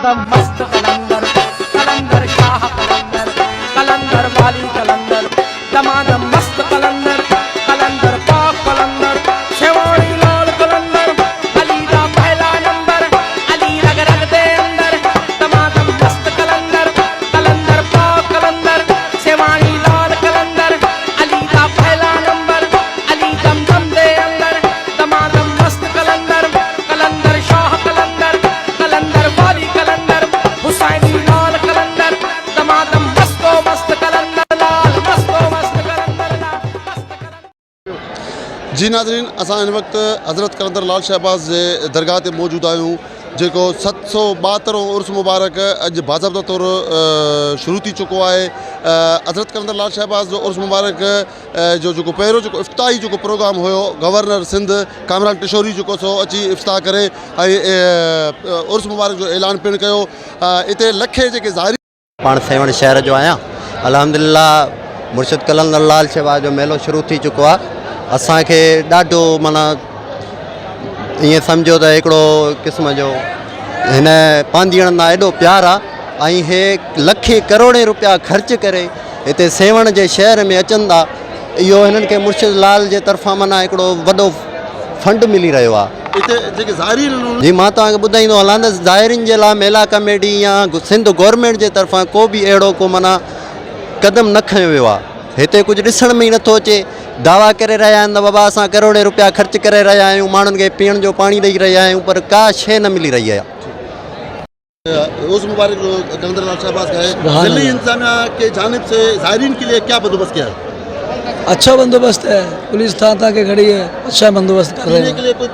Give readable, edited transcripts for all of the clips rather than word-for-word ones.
दमादम मस्त कलंदर, कलंदर शाह कलंदर, कलंदर वाली कलंदर, दमादम मस्त कलंदर, कलंदर पाक कलंदर, शेवानी लाल कलंदर, अली दा पहला नंबर, अली रग रग दे अंदर, दमादम मस्त कलंदर, कलंदर पाक कलंदर, शेवानी लाल कलंदर, अली दा पहला नंबर, अली दम दम दे अंदर, दमादम मस्त कलंदर, कलंदर शाह कलंदर, कलंदर वाली कलंदर, हुसैनी लाल कलंदर, दमादम मस्तो मस्त कलंदर लाल, मस्तो मस्त कलंदर लाल, मस्त कलंदर। जी नाज़रीन, असां हिन वक़्तु हज़रत कलंदर लाल शहबाज़ जे दरगाह ते मौजूदु आहियूं, जेको 772 उर्स मुबारक अॼु बाज़ाब्ता तौरु शुरू थी चुको आहे। हज़रत कलंदर लाल शहबाज़ जो उर्स मुबारक जो जेको पहिरियों जेको इफ़्ताही जेको प्रोग्राम हुयो, गवर्नर सिंध कामरान टिशोरी जेको सो अची इफ़्ताह करे ऐं उर्स मुबारक जो ऐलान पिणु कयो। हिते लखे जेके ज़ाहिरी पाण सेवण शहर जो आहियां। अल्हम्दुलिल्लाह मुर्शिद कलंदर लाल शहबाज़ जो मेलो शुरू थी चुको आहे। असांखे ॾाढो माना ईअं सम्झो त हिकिड़ो क़िस्म जो हिन पांधीअड़नि ॾांहुं एॾो प्यारु आहे ऐं हे लखे करोड़े रुपया ख़र्च करे हिते सेवण जे शहर में अचनि था। इहो हिननि खे मुर्शिद लाल जे तरफ़ां माना हिकिड़ो वॾो फंड मिली रहियो आहे। हिते जेके ज़ाहिरी जी मां तव्हांखे ॿुधाईंदो हलां त ज़ाहिरिन जे लाइ मेला कमेटी या सिंध गवर्नमेंट जे तरफ़ां को बि अहिड़ो को माना क़दम न खयो वियो आहे। हिते कुझु ॾिसण में ई नथो अचे। दावा करे रहिया आहिनि त बाबा असां करोड़े रुपया ख़र्च करे रहिया आहियूं, माण्हुनि खे पीअण जो पाणी ॾेई रहिया आहियूं, पर का शइ न मिली रही आहे। उर्स मुबारक जो कलंदर लाल शहबाज़ का है, दिल्ली इंतजामिया के जानिब से ज़ाहिरीन के लिए क्या बंदोबस्त किया है? अच्छा बंदोबस्त है, पुलिस था के खड़ी है, अच्छा बंदोबस्त कर रहे हैं। पीने के लिए कोई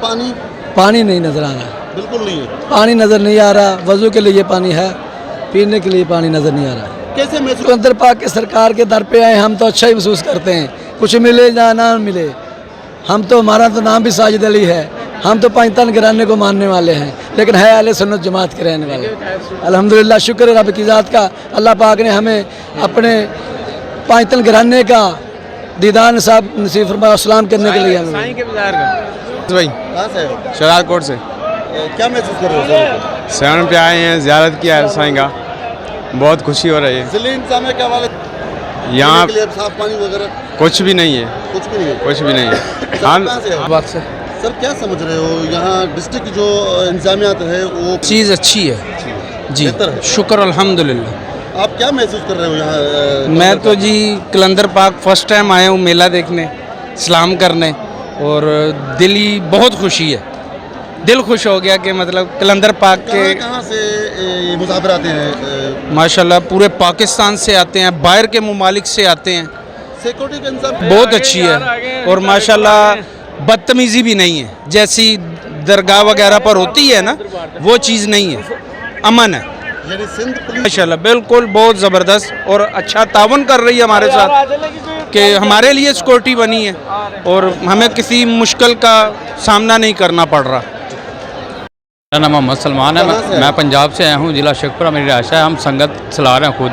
पानी नहीं नज़र आ रहा, बिल्कुल नहीं है। पानी नज़र नहीं आ रहा। वजू के लिए पानी है, पीने के लिए पानी नज़र नहीं आ रहा। कैसे महसूस? कलंदर पाक के सरकार के दर पे आए, हम तो अच्छा ही महसूस करते हैं, कुछ मिले या ना मिले। हम तो, हमारा तो नाम भी साजिद अली है, हम तो पाकिस्तान घराने को मानने वाले हैं, लेकिन है अहले सुन्नत जमात के रहने वाले। अल्हम्दुलिल्लाह, शुक्र है रब की ज़ात का, अल्लाह पाक ने हमें अपने पाकिस्तान घराने का दीदार नसीब फरमाया सलाम करने के लिए। भाई कहाँ से हो? शरारकोट से। क्या महसूस कर रहे हो? सेवन पे आए हैं, ज़ियारत किया है साईं का, बहुत खुशी हो रही है। दिल्ली इंतजामिया के हवाले यहाँ के लिए साफ पानी वगैरह कुछ भी नहीं है, कुछ भी नहीं है। कुछ भी नहीं है। हम कहाँ से हो? सर क्या समझ रहे हो, यहाँ डिस्ट्रिक्ट जो इंतजामियात है वो चीज़ अच्छी है जी, शुक्र अल्हम्दुलिल्लाह। आप क्या महसूस कर रहे हो यहाँ? मैं तो जी कलंदर पाक फर्स्ट टाइम आया हूँ मेला देखने, सलाम करने, और दिली बहुत खुशी है, दिल खुश हो गया कि मतलब कलंदर पाक के कहाँ से ये मुसाफिर आते हैं? माशाल्लाह पूरे पाकिस्तान से आते हैं, बाहर के ममालिक से आते हैं। सिक्योरिटी का इंतजाम बहुत अच्छी है, और माशाल्लाह बदतमीज़ी भी नहीं है, जैसी दरगाह वगैरह पर होती है ना, वो चीज़ नहीं है, अमन है यानी सिंध पुलिस माशाल्लाह, बिल्कुल बहुत ज़बरदस्त और अच्छा तावन कर रही है हमारे साथ, कि हमारे लिए सिक्योरिटी बनी है और हमें किसी मुश्किल का सामना नहीं करना पड़ रहा। मेरा नाम मोहम्मद सलमान है, मैं पंजाब से आया हूँ, ज़िला शेखपुरा मेरी रिहाइश है। हम संगत चला रहे हैं, खुद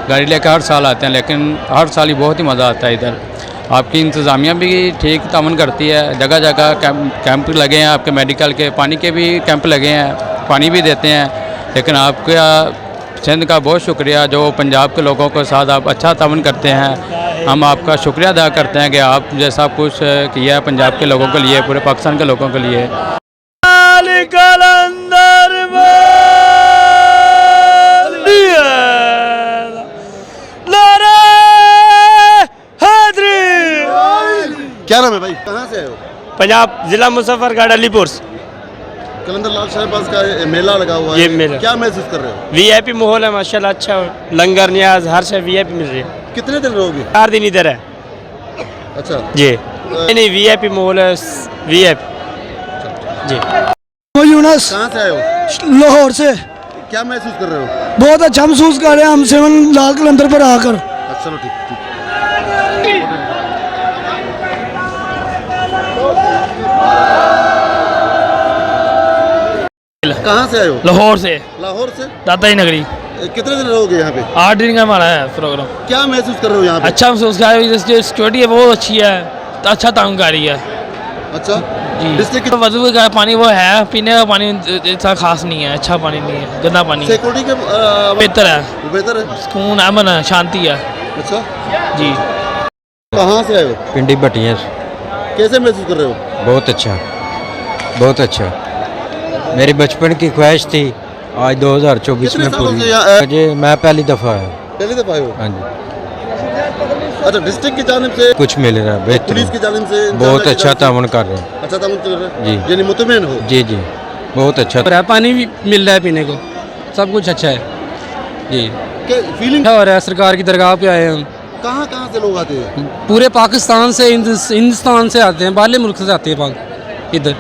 गाड़ी लेकर हर साल आते हैं, लेकिन हर साल ही बहुत ही मज़ा आता है इधर। आपकी इंतज़ामिया भी ठीक तावन करती है, जगह जगह कैंप लगे हैं, आपके मेडिकल के, पानी के भी कैंप लगे हैं, पानी भी देते हैं। लेकिन आपका सिंध का बहुत शुक्रिया, जो पंजाब के लोगों के साथ आप अच्छा तावन करते हैं। हम आपका शुक्रिया अदा करते हैं कि आप जैसा कुछ किया है पंजाब के लोगों के लिए, पूरे पाकिस्तान के लोगों के लिए। क्या नाम है भाई, कहाँ से हो? पंजाब, जिला मुजफ्फरगढ़, अलीपुर। कलंदर लाल शहबाज़ का मेला लगा हुआ है, ये मेला क्या महसूस कर रहे हो? वीआईपी माहौल है माशाल्लाह, अच्छा लंगर न्याज हर शय वीआईपी मिल रही है। कितने दिन रहोगे? 4 दिन इधर है। अच्छा जी, नहीं वीआईपी माहौल है, वीआईपी जी। यूनस, कहाँ से आए हो? लाहौर से। क्या महसूस कर रहे हो? बहुत अच्छा महसूस कर रहे हैं हम सेवन लाल कलंदर पर आकर। चलो ठीक। कहाँ से आए हो? लाहौर से। लाहौर से? दाताई नगरी। कितने दिन रहोगे यहाँ पे? 8 दिन का हमारा है प्रोग्राम। क्या महसूस कर रहे हो यहाँ पे? अच्छा महसूस कर रहे हो, सिक्योरिटी है बहुत अच्छी है, अच्छा ताउन कर रही है। अच्छा जी डिस्ट्रिक्ट तो वजू का पानी वो है, पीने का पानी इतना खास नहीं है, अच्छा पानी नहीं है, गंदा पानी है। सिक्योरिटी के बेहतर है, बेहतर है। सुकून अमन है, शांति है अच्छा, जी। कहाँ से आए हो? पिंडी भटिया। कैसे महसूस कर रहे हो? बहुत अच्छा, बहुत अच्छा। मेरी बचपन की ख्वाहिश थी, आज 2024 कितने में सालों पूरी। से यहाँ मुझे मैं पहली दफ़ा आया। पहली दफा आए हो? हाँ जी। अच्छा, डिस्ट्रिक्ट की जानिब से, कुछ मिल रहा है बेहतर, पुलिस की जानिब से बहुत अच्छा तावन कर रहे हैं। अच्छा तावन कर रहे हैं जी। यानी मुतमईन हो? जी जी, बहुत अच्छा। पानी भी मिल रहा है पीने को, सब कुछ अच्छा है जी। क्या फीलिंग? हो रहा है, सरकार की दरगाह पे आए हम। कहाँ कहाँ से लोग आते हैं? पूरे पाकिस्तान से, हिंदुस्तान से आते हैं, बाहरले मुल्क से आते हैं इधर।